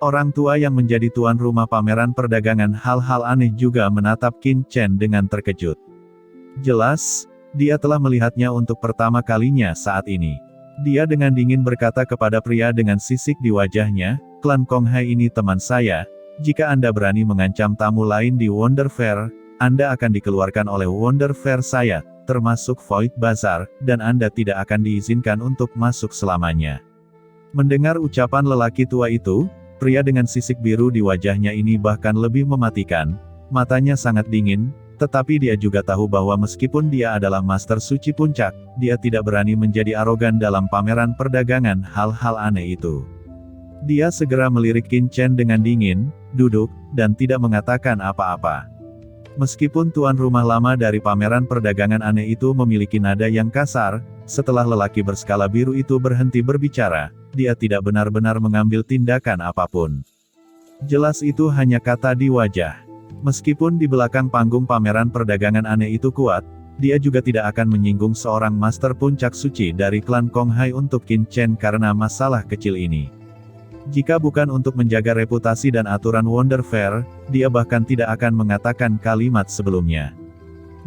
Orang tua yang menjadi tuan rumah pameran perdagangan hal-hal aneh juga menatap Qin Chen dengan terkejut. Jelas, dia telah melihatnya untuk pertama kalinya saat ini. Dia dengan dingin berkata kepada pria dengan sisik di wajahnya, "Klan Konghai ini teman saya. Jika Anda berani mengancam tamu lain di Wonder Fair, Anda akan dikeluarkan oleh Wonder Fair saya, termasuk Void Bazaar, dan Anda tidak akan diizinkan untuk masuk selamanya." Mendengar ucapan lelaki tua itu, pria dengan sisik biru di wajahnya ini bahkan lebih mematikan. Matanya sangat dingin, tetapi dia juga tahu bahwa meskipun dia adalah Master Suci Puncak, dia tidak berani menjadi arogan dalam pameran perdagangan hal-hal aneh itu. Dia segera melirik Qin Chen dengan dingin, duduk, dan tidak mengatakan apa-apa. Meskipun tuan rumah lama dari pameran perdagangan aneh itu memiliki nada yang kasar, setelah lelaki berskala biru itu berhenti berbicara, dia tidak benar-benar mengambil tindakan apapun. Jelas itu hanya kata di wajah. Meskipun di belakang panggung pameran perdagangan aneh itu kuat, dia juga tidak akan menyinggung seorang master puncak suci dari klan Konghai untuk Qin Chen karena masalah kecil ini. Jika bukan untuk menjaga reputasi dan aturan Wonder Fair, dia bahkan tidak akan mengatakan kalimat sebelumnya.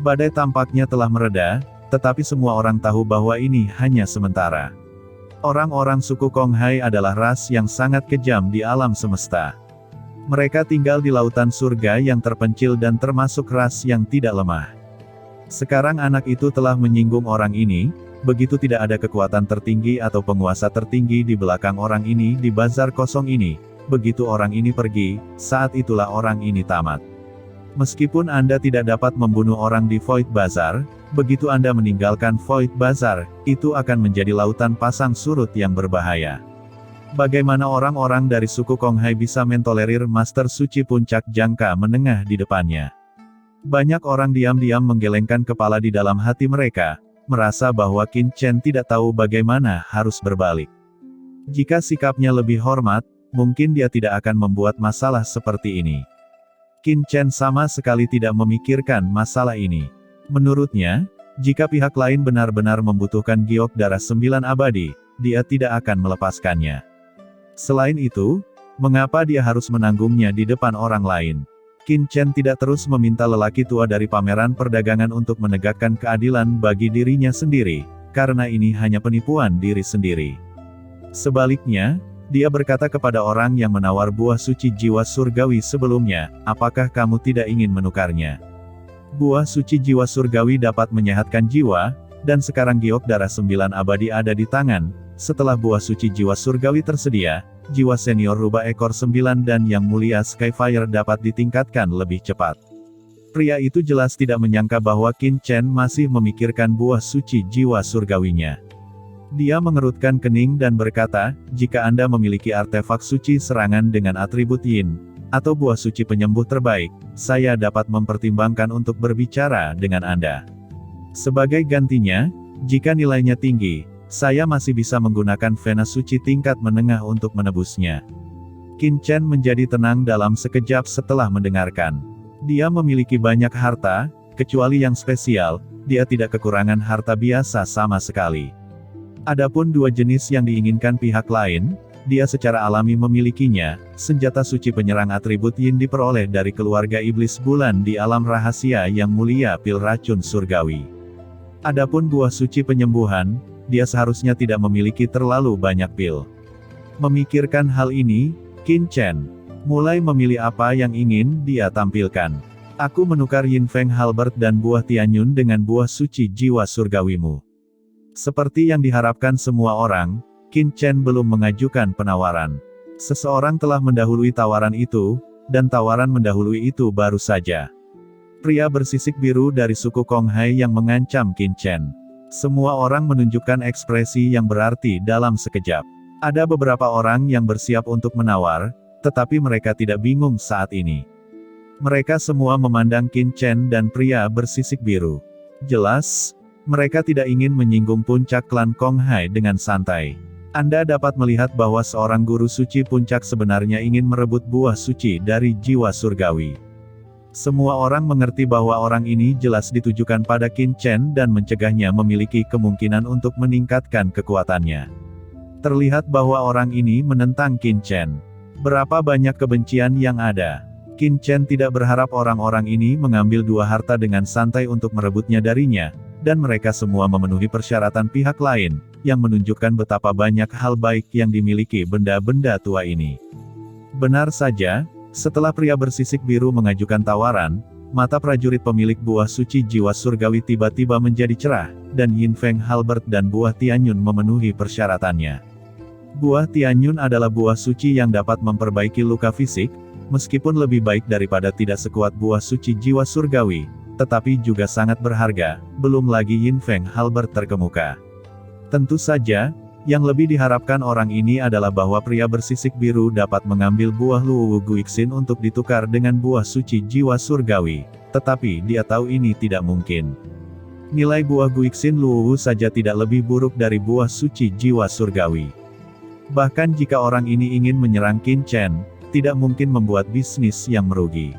Badai tampaknya telah mereda, tetapi semua orang tahu bahwa ini hanya sementara. Orang-orang suku Konghai adalah ras yang sangat kejam di alam semesta. Mereka tinggal di lautan surga yang terpencil dan termasuk ras yang tidak lemah. Sekarang anak itu telah menyinggung orang ini, begitu tidak ada kekuatan tertinggi atau penguasa tertinggi di belakang orang ini di bazar kosong ini. Begitu orang ini pergi, saat itulah orang ini tamat. Meskipun Anda tidak dapat membunuh orang di Void Bazaar, begitu Anda meninggalkan Void Bazaar, itu akan menjadi lautan pasang surut yang berbahaya. Bagaimana orang-orang dari suku Konghai bisa mentolerir Master Suci Puncak jangka menengah di depannya? Banyak orang diam-diam menggelengkan kepala di dalam hati mereka, merasa bahwa Qin Chen tidak tahu bagaimana harus berbalik. Jika sikapnya lebih hormat, mungkin dia tidak akan membuat masalah seperti ini. Qin Chen sama sekali tidak memikirkan masalah ini. Menurutnya, jika pihak lain benar-benar membutuhkan giok darah 9 abadi, dia tidak akan melepaskannya. Selain itu, mengapa dia harus menanggungnya di depan orang lain? Qin Chen tidak terus meminta lelaki tua dari pameran perdagangan untuk menegakkan keadilan bagi dirinya sendiri, karena ini hanya penipuan diri sendiri. Sebaliknya, dia berkata kepada orang yang menawar buah suci jiwa surgawi sebelumnya, "Apakah kamu tidak ingin menukarnya? Buah suci jiwa surgawi dapat menyehatkan jiwa, dan sekarang giok darah 9 abadi ada di tangan. Setelah buah suci jiwa surgawi tersedia, jiwa senior rubah ekor 9 dan yang mulia Skyfire dapat ditingkatkan lebih cepat." Pria itu jelas tidak menyangka bahwa Qin Chen masih memikirkan buah suci jiwa surgawinya. Dia mengerutkan kening dan berkata, "Jika Anda memiliki artefak suci serangan dengan atribut Yin, atau buah suci penyembuh terbaik, saya dapat mempertimbangkan untuk berbicara dengan Anda. Sebagai gantinya, jika nilainya tinggi, saya masih bisa menggunakan vena suci tingkat menengah untuk menebusnya." Qin Chen menjadi tenang dalam sekejap setelah mendengarkan. Dia memiliki banyak harta, kecuali yang spesial, dia tidak kekurangan harta biasa sama sekali. Adapun dua jenis yang diinginkan pihak lain, dia secara alami memilikinya. Senjata suci penyerang atribut Yin diperoleh dari keluarga iblis bulan di alam rahasia yang mulia pil racun surgawi. Adapun buah suci penyembuhan, dia seharusnya tidak memiliki terlalu banyak pil. Memikirkan hal ini, Qin Chen mulai memilih apa yang ingin dia tampilkan. "Aku menukar Yin Feng Halberd dan buah Tianyun dengan buah suci jiwa surgawimu." Seperti yang diharapkan semua orang, Qin Chen belum mengajukan penawaran. Seseorang telah mendahului tawaran itu, dan tawaran mendahului itu baru saja. Pria bersisik biru dari suku Konghai yang mengancam Qin Chen. Semua orang menunjukkan ekspresi yang berarti dalam sekejap. Ada beberapa orang yang bersiap untuk menawar, tetapi mereka tidak bingung saat ini. Mereka semua memandang Qin Chen dan pria bersisik biru. Jelas, mereka tidak ingin menyinggung puncak klan Konghai dengan santai. Anda dapat melihat bahwa seorang guru suci puncak sebenarnya ingin merebut buah suci dari jiwa surgawi. Semua orang mengerti bahwa orang ini jelas ditujukan pada Qin Chen dan mencegahnya memiliki kemungkinan untuk meningkatkan kekuatannya. Terlihat bahwa orang ini menentang Qin Chen. Berapa banyak kebencian yang ada. Qin Chen tidak berharap orang-orang ini mengambil dua harta dengan santai untuk merebutnya darinya, dan mereka semua memenuhi persyaratan pihak lain, yang menunjukkan betapa banyak hal baik yang dimiliki benda-benda tua ini. Benar saja, setelah pria bersisik biru mengajukan tawaran, mata prajurit pemilik buah suci jiwa surgawi tiba-tiba menjadi cerah, dan Yin Feng Halbert dan buah Tianyun memenuhi persyaratannya. Buah Tianyun adalah buah suci yang dapat memperbaiki luka fisik, meskipun lebih baik daripada tidak sekuat buah suci jiwa surgawi, tetapi juga sangat berharga, belum lagi Yin Feng Halbert terkemuka. Tentu saja, yang lebih diharapkan orang ini adalah bahwa pria bersisik biru dapat mengambil buah Luowu Guixin untuk ditukar dengan buah suci jiwa surgawi, tetapi dia tahu ini tidak mungkin. Nilai buah Guixin Luowu saja tidak lebih buruk dari buah suci jiwa surgawi. Bahkan jika orang ini ingin menyerang Qin Chen, tidak mungkin membuat bisnis yang merugi.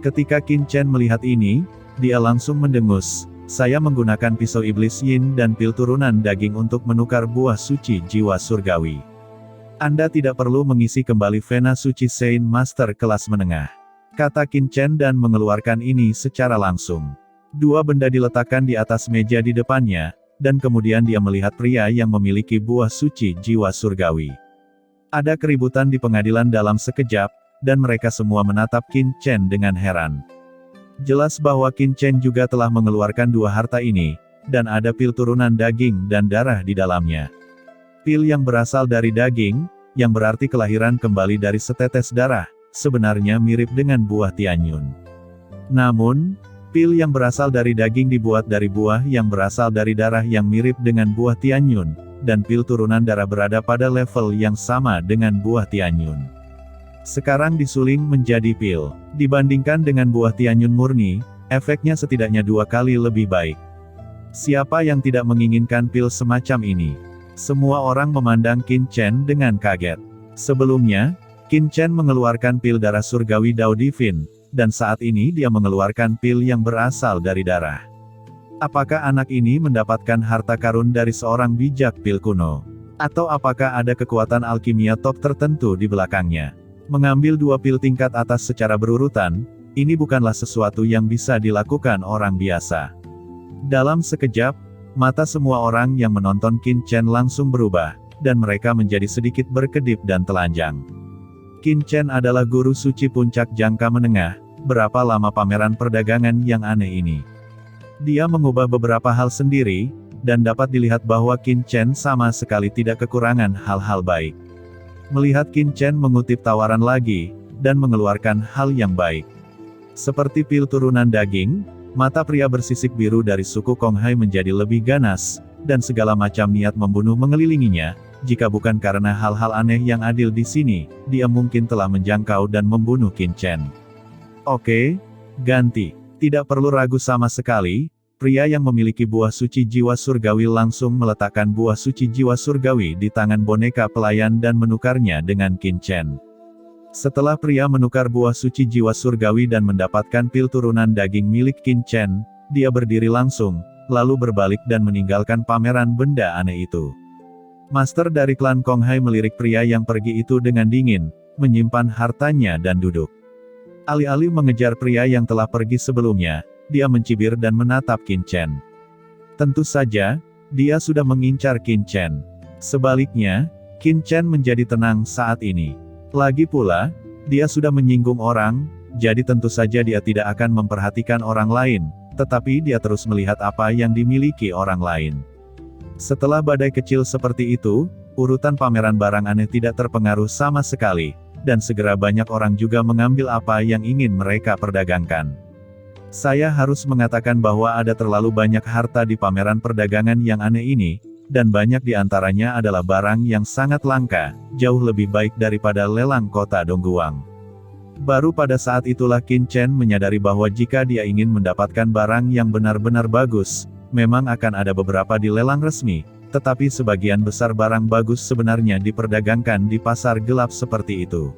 Ketika Qin Chen melihat ini, dia langsung mendengus. Saya menggunakan pisau iblis yin dan pil turunan daging untuk menukar buah suci jiwa surgawi. Anda tidak perlu mengisi kembali vena suci Saint Master kelas menengah, kata Qin Chen dan mengeluarkan ini secara langsung. Dua benda diletakkan di atas meja di depannya, dan kemudian dia melihat pria yang memiliki buah suci jiwa surgawi. Ada keributan di pengadilan dalam sekejap, dan mereka semua menatap Qin Chen dengan heran. Jelas bahwa Qin Chen juga telah mengeluarkan dua harta ini, dan ada pil turunan daging dan darah di dalamnya. Pil yang berasal dari daging, yang berarti kelahiran kembali dari setetes darah, sebenarnya mirip dengan buah Tianyun. Namun, pil yang berasal dari daging dibuat dari buah yang berasal dari darah yang mirip dengan buah Tianyun, dan pil turunan darah berada pada level yang sama dengan buah Tianyun. Sekarang disuling menjadi pil. Dibandingkan dengan buah Tianyun murni, efeknya setidaknya 2 kali lebih baik. Siapa yang tidak menginginkan pil semacam ini? Semua orang memandang Qin Chen dengan kaget. Sebelumnya, Qin Chen mengeluarkan pil darah surgawi Dao Divin, dan saat ini dia mengeluarkan pil yang berasal dari darah. Apakah anak ini mendapatkan harta karun dari seorang bijak pil kuno? Atau apakah ada kekuatan alkimia top tertentu di belakangnya? Mengambil 2 pil tingkat atas secara berurutan, ini bukanlah sesuatu yang bisa dilakukan orang biasa. Dalam sekejap, mata semua orang yang menonton Qin Chen langsung berubah, dan mereka menjadi sedikit berkedip dan telanjang. Qin Chen adalah guru suci puncak jangka menengah. Berapa lama pameran perdagangan yang aneh ini? Dia mengubah beberapa hal sendiri, dan dapat dilihat bahwa Qin Chen sama sekali tidak kekurangan hal-hal baik. Melihat Qin Chen mengutip tawaran lagi, dan mengeluarkan hal yang baik. Seperti pil turunan daging, mata pria bersisik biru dari suku Konghai menjadi lebih ganas, dan segala macam niat membunuh mengelilinginya. Jika bukan karena hal-hal aneh yang adil di sini, dia mungkin telah menjangkau dan membunuh Qin Chen. Oke, ganti. Tidak perlu ragu sama sekali. Pria yang memiliki buah suci jiwa surgawi langsung meletakkan buah suci jiwa surgawi di tangan boneka pelayan dan menukarnya dengan Qin Chen. Setelah pria menukar buah suci jiwa surgawi dan mendapatkan pil turunan daging milik Qin Chen, dia berdiri langsung, lalu berbalik dan meninggalkan pameran benda aneh itu. Master dari klan Konghai melirik pria yang pergi itu dengan dingin, menyimpan hartanya dan duduk. Alih-alih mengejar pria yang telah pergi sebelumnya, dia mencibir dan menatap Qin Chen. Tentu saja, dia sudah mengincar Qin Chen. Sebaliknya, Qin Chen menjadi tenang saat ini. Lagi pula, dia sudah menyinggung orang, jadi tentu saja dia tidak akan memperhatikan orang lain, tetapi dia terus melihat apa yang dimiliki orang lain. Setelah badai kecil seperti itu, urutan pameran barang aneh tidak terpengaruh sama sekali, dan segera banyak orang juga mengambil apa yang ingin mereka perdagangkan. Saya harus mengatakan bahwa ada terlalu banyak harta di pameran perdagangan yang aneh ini, dan banyak di antaranya adalah barang yang sangat langka, jauh lebih baik daripada lelang kota Dongguang. Baru pada saat itulah Qin Chen menyadari bahwa jika dia ingin mendapatkan barang yang benar-benar bagus, memang akan ada beberapa di lelang resmi, tetapi sebagian besar barang bagus sebenarnya diperdagangkan di pasar gelap seperti itu.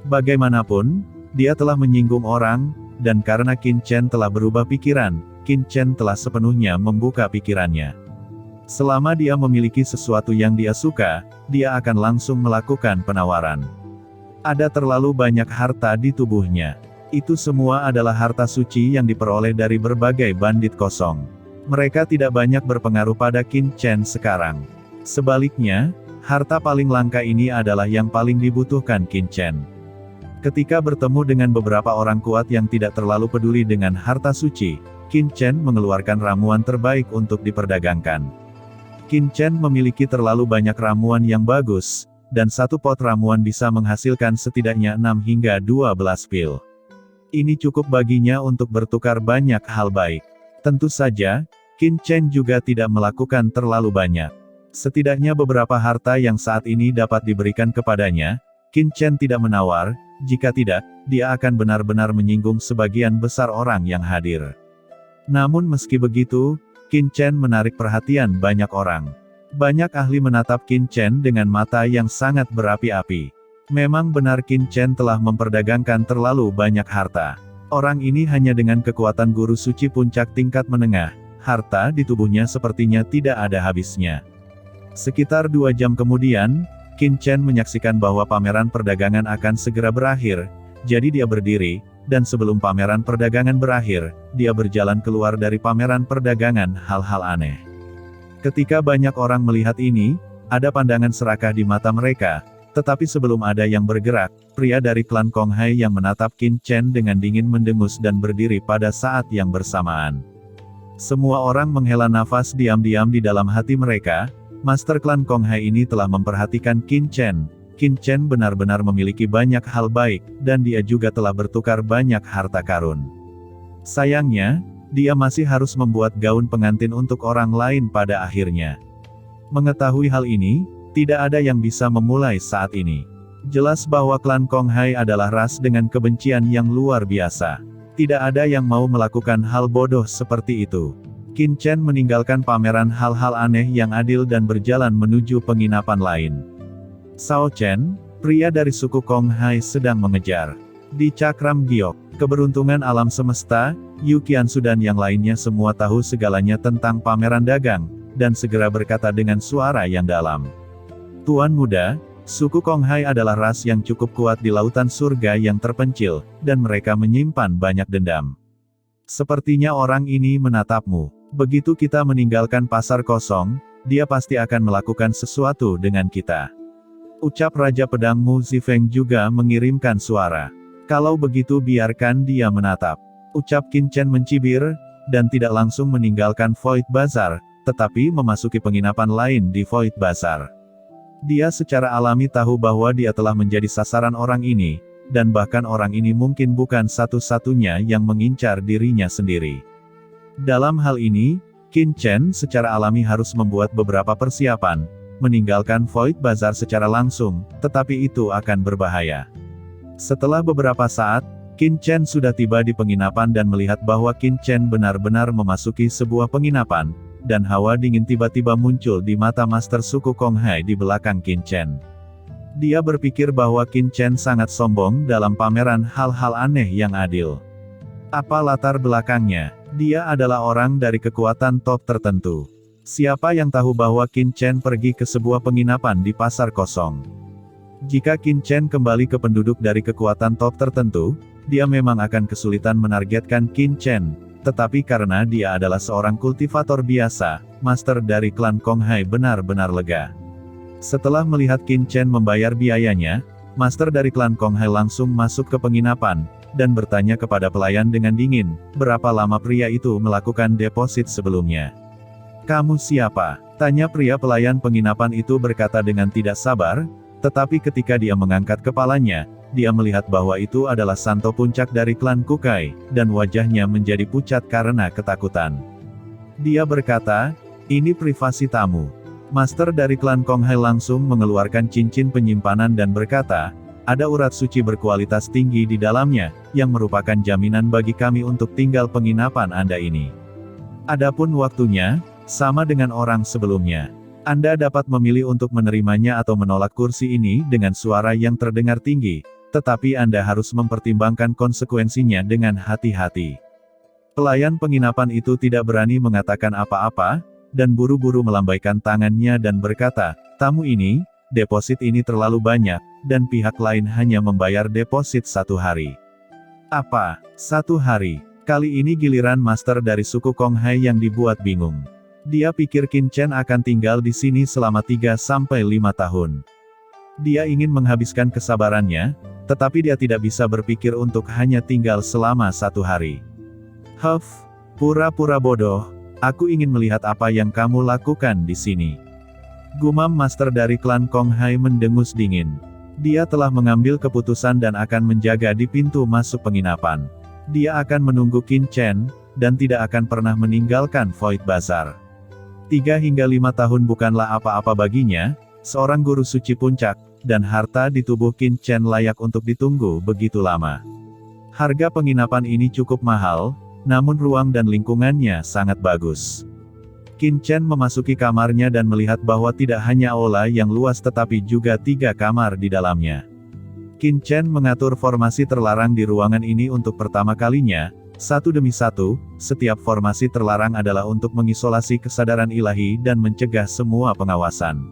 Bagaimanapun, dia telah menyinggung orang, dan karena Qin Chen telah berubah pikiran, Qin Chen telah sepenuhnya membuka pikirannya. Selama dia memiliki sesuatu yang dia suka, dia akan langsung melakukan penawaran. Ada terlalu banyak harta di tubuhnya. Itu semua adalah harta suci yang diperoleh dari berbagai bandit kosong. Mereka tidak banyak berpengaruh pada Qin Chen sekarang. Sebaliknya, harta paling langka ini adalah yang paling dibutuhkan Qin Chen. Ketika bertemu dengan beberapa orang kuat yang tidak terlalu peduli dengan harta suci, Qin Chen mengeluarkan ramuan terbaik untuk diperdagangkan. Qin Chen memiliki terlalu banyak ramuan yang bagus, dan satu pot ramuan bisa menghasilkan setidaknya 6 hingga 12 pil. Ini cukup baginya untuk bertukar banyak hal baik. Tentu saja, Qin Chen juga tidak melakukan terlalu banyak. Setidaknya beberapa harta yang saat ini dapat diberikan kepadanya, Qin Chen tidak menawar, jika tidak, dia akan benar-benar menyinggung sebagian besar orang yang hadir. Namun meski begitu, Qin Chen menarik perhatian banyak orang. Banyak ahli menatap Qin Chen dengan mata yang sangat berapi-api. Memang benar Qin Chen telah memperdagangkan terlalu banyak harta. Orang ini hanya dengan kekuatan guru suci puncak tingkat menengah, harta di tubuhnya sepertinya tidak ada habisnya. Sekitar 2 jam kemudian, Qin Chen menyaksikan bahwa pameran perdagangan akan segera berakhir, jadi dia berdiri, dan sebelum pameran perdagangan berakhir, dia berjalan keluar dari pameran perdagangan hal-hal aneh. Ketika banyak orang melihat ini, ada pandangan serakah di mata mereka, tetapi sebelum ada yang bergerak, pria dari klan Kong Hai yang menatap Qin Chen dengan dingin mendengus dan berdiri pada saat yang bersamaan. Semua orang menghela nafas diam-diam di dalam hati mereka, Master klan Kong Hai ini telah memperhatikan Qin Chen. Qin Chen benar-benar memiliki banyak hal baik, dan dia juga telah bertukar banyak harta karun. Sayangnya, dia masih harus membuat gaun pengantin untuk orang lain pada akhirnya. Mengetahui hal ini, tidak ada yang bisa memulai saat ini. Jelas bahwa klan Kong Hai adalah ras dengan kebencian yang luar biasa. Tidak ada yang mau melakukan hal bodoh seperti itu. Qin Chen meninggalkan pameran hal-hal aneh yang adil dan berjalan menuju penginapan lain. Shao Chen, pria dari suku Kong Hai sedang mengejar. Di Cakram Giok, keberuntungan alam semesta, Yu Qiansu dan yang lainnya semua tahu segalanya tentang pameran dagang, dan segera berkata dengan suara yang dalam. Tuan muda, suku Kong Hai adalah ras yang cukup kuat di lautan surga yang terpencil, dan mereka menyimpan banyak dendam. Sepertinya orang ini menatapmu. Begitu kita meninggalkan pasar kosong, dia pasti akan melakukan sesuatu dengan kita. Ucap Raja Pedang Mu Zifeng juga mengirimkan suara. Kalau begitu biarkan dia menatap. Ucap Qin Chen mencibir, dan tidak langsung meninggalkan Void Bazaar, tetapi memasuki penginapan lain di Void Bazaar. Dia secara alami tahu bahwa dia telah menjadi sasaran orang ini, dan bahkan orang ini mungkin bukan satu-satunya yang mengincar dirinya sendiri. Dalam hal ini, Qin Chen secara alami harus membuat beberapa persiapan, meninggalkan Void Bazaar secara langsung, tetapi itu akan berbahaya. Setelah beberapa saat, Qin Chen sudah tiba di penginapan dan melihat bahwa Qin Chen benar-benar memasuki sebuah penginapan, dan hawa dingin tiba-tiba muncul di mata Master suku Kong Hai di belakang Qin Chen. Dia berpikir bahwa Qin Chen sangat sombong dalam pameran hal-hal aneh yang adil. Apa latar belakangnya? Dia adalah orang dari kekuatan top tertentu. Siapa yang tahu bahwa Qin Chen pergi ke sebuah penginapan di pasar kosong? Jika Qin Chen kembali ke penduduk dari kekuatan top tertentu, dia memang akan kesulitan menargetkan Qin Chen, tetapi karena dia adalah seorang kultivator biasa, master dari klan Kong Hai benar-benar lega. Setelah melihat Qin Chen membayar biayanya, master dari klan Kong Hai langsung masuk ke penginapan, dan bertanya kepada pelayan dengan dingin, berapa lama pria itu melakukan deposit sebelumnya. Kamu siapa? Tanya pria pelayan penginapan itu berkata dengan tidak sabar, tetapi ketika dia mengangkat kepalanya, dia melihat bahwa itu adalah Santo Puncak dari klan Kukai, dan wajahnya menjadi pucat karena ketakutan. Dia berkata, ini privasi tamu. Master dari klan Kong Hai langsung mengeluarkan cincin penyimpanan dan berkata, ada urat suci berkualitas tinggi di dalamnya, yang merupakan jaminan bagi kami untuk tinggal penginapan Anda ini. Adapun waktunya, sama dengan orang sebelumnya. Anda dapat memilih untuk menerimanya atau menolak kursi ini dengan suara yang terdengar tinggi, tetapi Anda harus mempertimbangkan konsekuensinya dengan hati-hati. Pelayan penginapan itu tidak berani mengatakan apa-apa, dan buru-buru melambaikan tangannya dan berkata, tamu ini, deposit ini terlalu banyak, dan pihak lain hanya membayar deposit 1 hari. Apa? 1 hari? Kali ini giliran master dari suku Konghai yang dibuat bingung. Dia pikir Qin Chen akan tinggal di sini selama 3-5 tahun. Dia ingin menghabiskan kesabarannya, tetapi dia tidak bisa berpikir untuk hanya tinggal selama 1 hari. Huff, pura-pura bodoh, aku ingin melihat apa yang kamu lakukan di sini. Gumam master dari klan Konghai mendengus dingin. Dia telah mengambil keputusan dan akan menjaga di pintu masuk penginapan. Dia akan menunggu Qin Chen, dan tidak akan pernah meninggalkan Void Bazaar. 3 hingga 5 tahun bukanlah apa-apa baginya, seorang guru suci puncak, dan harta di tubuh Qin Chen layak untuk ditunggu begitu lama. Harga penginapan ini cukup mahal, namun ruang dan lingkungannya sangat bagus. Qin Chen memasuki kamarnya dan melihat bahwa tidak hanya aula yang luas tetapi juga 3 kamar di dalamnya. Qin Chen mengatur formasi terlarang di ruangan ini untuk pertama kalinya, satu demi satu, setiap formasi terlarang adalah untuk mengisolasi kesadaran ilahi dan mencegah semua pengawasan.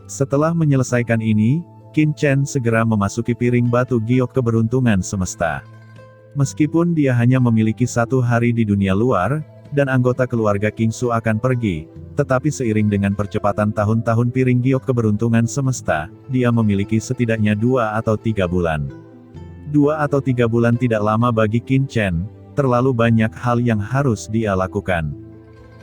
Setelah menyelesaikan ini, Qin Chen segera memasuki piring batu giok keberuntungan semesta. Meskipun dia hanya memiliki 1 hari di dunia luar, dan anggota keluarga Kingsu akan pergi, tetapi seiring dengan percepatan tahun-tahun piring giok keberuntungan semesta, dia memiliki setidaknya 2 atau 3 bulan. 2 atau 3 bulan tidak lama bagi Qin Chen, terlalu banyak hal yang harus dia lakukan.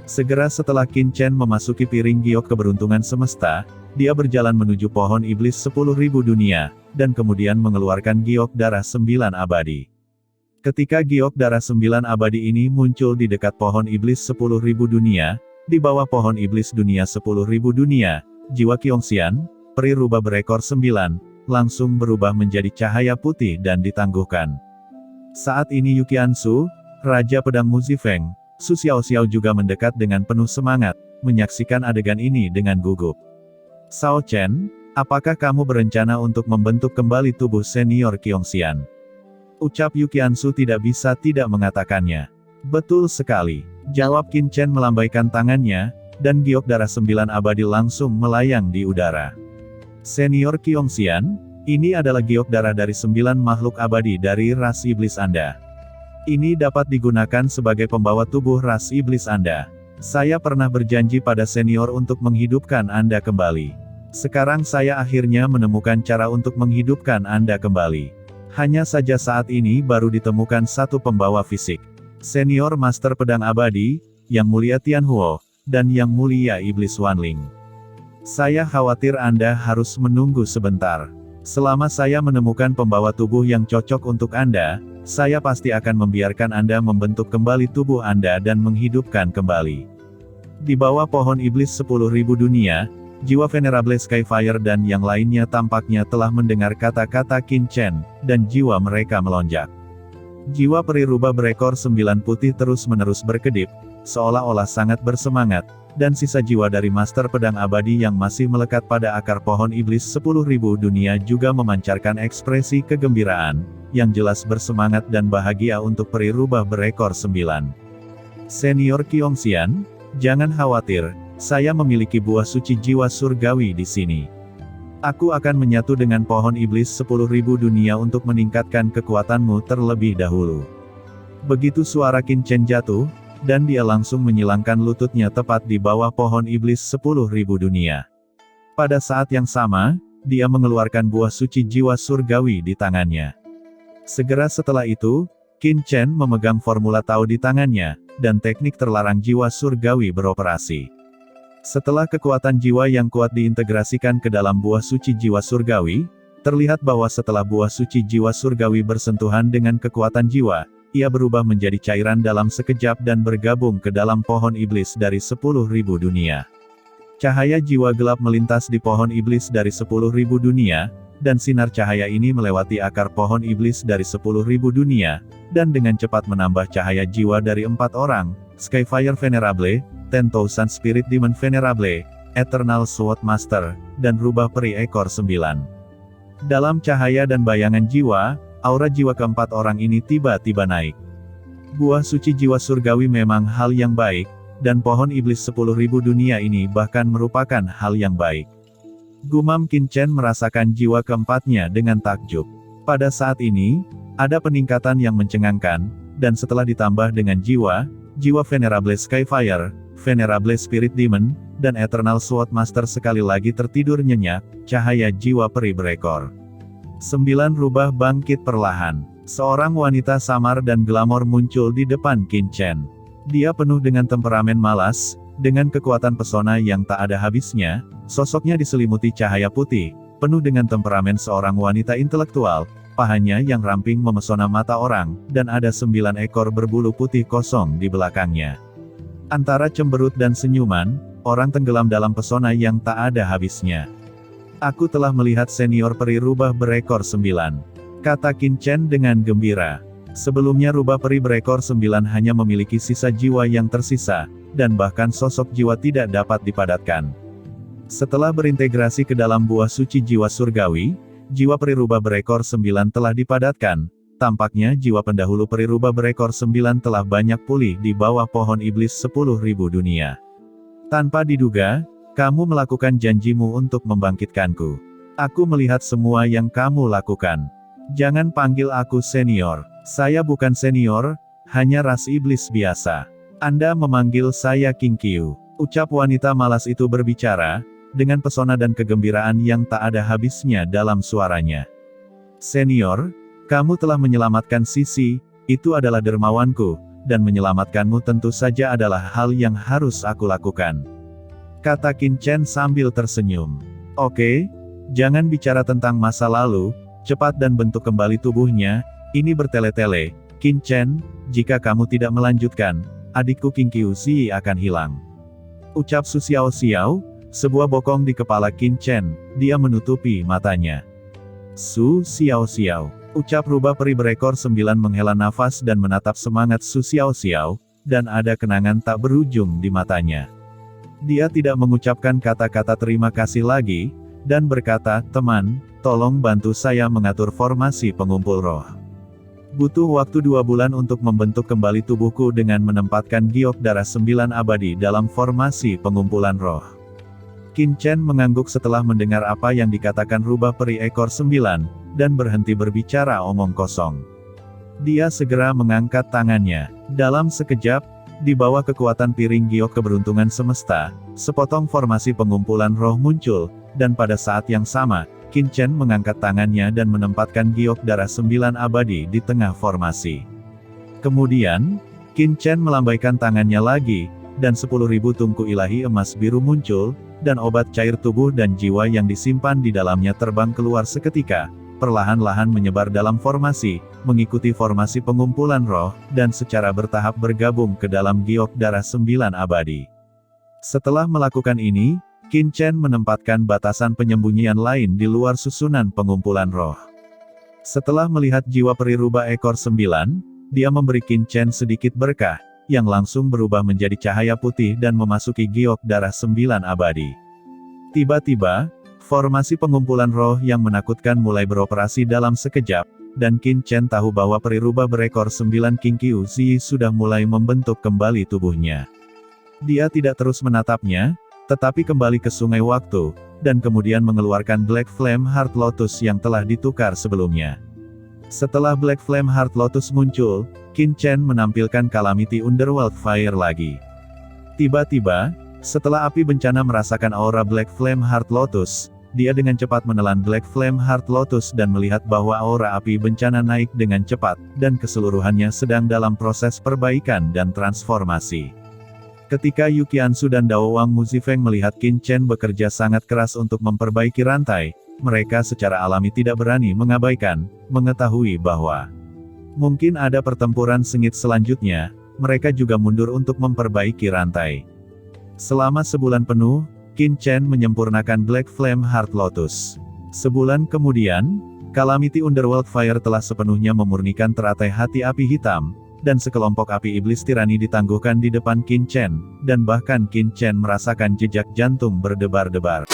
Segera setelah Qin Chen memasuki piring giok keberuntungan semesta, dia berjalan menuju pohon iblis 10.000 dunia, dan kemudian mengeluarkan giok darah 9 abadi. Ketika giok darah 9 abadi ini muncul di dekat pohon iblis 10.000 dunia, di bawah pohon iblis dunia 10.000 dunia, jiwa Qiongxian, peri rubah berekor 9, langsung berubah menjadi cahaya putih dan ditangguhkan. Saat ini Yuqiansu, Raja Pedang Muzifeng, Su Xiaoxiao juga mendekat dengan penuh semangat, menyaksikan adegan ini dengan gugup. Sao Chen, apakah kamu berencana untuk membentuk kembali tubuh senior Qiongxian? Ucap Yuqiansu tidak bisa tidak mengatakannya. Betul sekali, jawab Qin Chen melambaikan tangannya, dan giok darah 9 abadi langsung melayang di udara. Senior Qiongxian, ini adalah giok darah dari 9 makhluk abadi dari ras iblis Anda. Ini dapat digunakan sebagai pembawa tubuh ras iblis Anda. Saya pernah berjanji pada senior untuk menghidupkan Anda kembali. Sekarang saya akhirnya menemukan cara untuk menghidupkan Anda kembali. Hanya saja saat ini baru ditemukan satu pembawa fisik. Senior Master Pedang Abadi, Yang Mulia Tianhuo, dan Yang Mulia Iblis Wanling. Saya khawatir Anda harus menunggu sebentar. Selama saya menemukan pembawa tubuh yang cocok untuk Anda, saya pasti akan membiarkan Anda membentuk kembali tubuh Anda dan menghidupkan kembali. Di bawah pohon iblis 10.000 dunia, jiwa Venerable Skyfire dan yang lainnya tampaknya telah mendengar kata-kata Qin Chen, dan jiwa mereka melonjak. Jiwa peri rubah berekor 9 putih terus-menerus berkedip, seolah-olah sangat bersemangat, dan sisa jiwa dari Master Pedang Abadi yang masih melekat pada akar pohon iblis 10.000 dunia juga memancarkan ekspresi kegembiraan, yang jelas bersemangat dan bahagia untuk peri rubah berekor 9. Senior Qiongxian, jangan khawatir. Saya memiliki buah suci jiwa surgawi di sini. Aku akan menyatu dengan pohon iblis 10.000 dunia untuk meningkatkan kekuatanmu terlebih dahulu. Begitu suara Qin Chen jatuh, dan dia langsung menyilangkan lututnya tepat di bawah pohon iblis 10.000 dunia. Pada saat yang sama, dia mengeluarkan buah suci jiwa surgawi di tangannya. Segera setelah itu, Qin Chen memegang formula Tao di tangannya, dan teknik terlarang jiwa surgawi beroperasi. Setelah kekuatan jiwa yang kuat diintegrasikan ke dalam buah suci jiwa surgawi, terlihat bahwa setelah buah suci jiwa surgawi bersentuhan dengan kekuatan jiwa, ia berubah menjadi cairan dalam sekejap dan bergabung ke dalam pohon iblis dari 10.000 dunia. Cahaya jiwa gelap melintas di pohon iblis dari 10.000 dunia, dan sinar cahaya ini melewati akar pohon iblis dari 10.000 dunia, dan dengan cepat menambah cahaya jiwa dari 4 orang, Skyfire Venerable, 10,000 Spirit Demon Venerable, Eternal Sword Master, dan rubah peri ekor 9. Dalam cahaya dan bayangan jiwa, aura jiwa keempat orang ini tiba-tiba naik. Buah suci jiwa surgawi memang hal yang baik, dan pohon iblis 10.000 dunia ini bahkan merupakan hal yang baik. Gumam Qin Chen merasakan jiwa keempatnya dengan takjub. Pada saat ini, ada peningkatan yang mencengangkan, dan setelah ditambah dengan jiwa Venerable Skyfire, Venerable Spirit Demon, dan Eternal Sword Master sekali lagi tertidur nyenyak, cahaya jiwa peri berekor 9 rubah bangkit perlahan. Seorang wanita samar dan glamor muncul di depan Qin Chen. Dia penuh dengan temperamen malas, dengan kekuatan pesona yang tak ada habisnya, sosoknya diselimuti cahaya putih, penuh dengan temperamen seorang wanita intelektual, pahanya yang ramping memesona mata orang, dan ada 9 ekor berbulu putih kosong di belakangnya. Antara cemberut dan senyuman, orang tenggelam dalam pesona yang tak ada habisnya. Aku telah melihat senior peri rubah berekor 9. Kata Qin Chen dengan gembira. Sebelumnya rubah peri berekor 9 hanya memiliki sisa jiwa yang tersisa, dan bahkan sosok jiwa tidak dapat dipadatkan. Setelah berintegrasi ke dalam buah suci jiwa surgawi, jiwa peri rubah berekor 9 telah dipadatkan. Tampaknya jiwa pendahulu peri rubah berekor 9 telah banyak pulih di bawah pohon iblis 10.000 dunia. Tanpa diduga, kamu melakukan janjimu untuk membangkitkanku. Aku melihat semua yang kamu lakukan. Jangan panggil aku senior. Saya bukan senior, hanya ras iblis biasa. Anda memanggil saya King Qiu. Ucap wanita malas itu berbicara, dengan pesona dan kegembiraan yang tak ada habisnya dalam suaranya. Senior, kamu telah menyelamatkan Sisi, itu adalah dermawanku, dan menyelamatkanmu tentu saja adalah hal yang harus aku lakukan. Kata Qin Chen sambil tersenyum. Oke, jangan bicara tentang masa lalu, cepat dan bentuk kembali tubuhnya, ini bertele-tele, Qin Chen, jika kamu tidak melanjutkan, adikku King Qiu Zi akan hilang. Ucap Su Xiao Xiao, sebuah bokong di kepala Qin Chen, dia menutupi matanya. Su Xiao Xiao, ucap rubah peri berekor 9 menghela nafas dan menatap semangat Su Xiao Xiao, dan ada kenangan tak berujung di matanya. Dia tidak mengucapkan kata-kata terima kasih lagi, dan berkata, teman, tolong bantu saya mengatur formasi pengumpul roh. Butuh waktu 2 bulan untuk membentuk kembali tubuhku dengan menempatkan giok darah 9 abadi dalam formasi pengumpulan roh. Qin Chen mengangguk setelah mendengar apa yang dikatakan rubah peri ekor 9, dan berhenti berbicara omong kosong. Dia segera mengangkat tangannya. Dalam sekejap, di bawah kekuatan piring giok keberuntungan semesta, sepotong formasi pengumpulan roh muncul, dan pada saat yang sama, Qin Chen mengangkat tangannya dan menempatkan giok darah 9 abadi di tengah formasi. Kemudian, Qin Chen melambaikan tangannya lagi, dan 10.000 tungku ilahi emas biru muncul, dan obat cair tubuh dan jiwa yang disimpan di dalamnya terbang keluar seketika, perlahan-lahan menyebar dalam formasi, mengikuti formasi pengumpulan roh, dan secara bertahap bergabung ke dalam giok darah 9 abadi. Setelah melakukan ini, Qin Chen menempatkan batasan penyembunyian lain di luar susunan pengumpulan roh. Setelah melihat jiwa peri rubah ekor 9, dia memberi Qin Chen sedikit berkah, yang langsung berubah menjadi cahaya putih dan memasuki giok darah 9 abadi. Tiba-tiba, formasi pengumpulan roh yang menakutkan mulai beroperasi dalam sekejap, dan Qin Chen tahu bahwa peri rubah berekor 9 King Qiu Zi sudah mulai membentuk kembali tubuhnya. Dia tidak terus menatapnya, tetapi kembali ke sungai waktu, dan kemudian mengeluarkan Black Flame Heart Lotus yang telah ditukar sebelumnya. Setelah Black Flame Heart Lotus muncul, Qin Chen menampilkan Calamity Underworld Fire lagi. Tiba-tiba, setelah api bencana merasakan aura Black Flame Heart Lotus, dia dengan cepat menelan Black Flame Heart Lotus dan melihat bahwa aura api bencana naik dengan cepat, dan keseluruhannya sedang dalam proses perbaikan dan transformasi. Ketika Yu Qiansu dan Dao Wang Muzifeng melihat Qin Chen bekerja sangat keras untuk memperbaiki rantai, mereka secara alami tidak berani mengabaikan, mengetahui bahwa mungkin ada pertempuran sengit selanjutnya, mereka juga mundur untuk memperbaiki rantai. Selama sebulan penuh, Qin Chen menyempurnakan Black Flame Heart Lotus. Sebulan kemudian, Calamity Underworld Fire telah sepenuhnya memurnikan teratai hati api hitam, dan sekelompok api iblis tirani ditangguhkan di depan Qin Chen, dan bahkan Qin Chen merasakan jejak jantung berdebar-debar.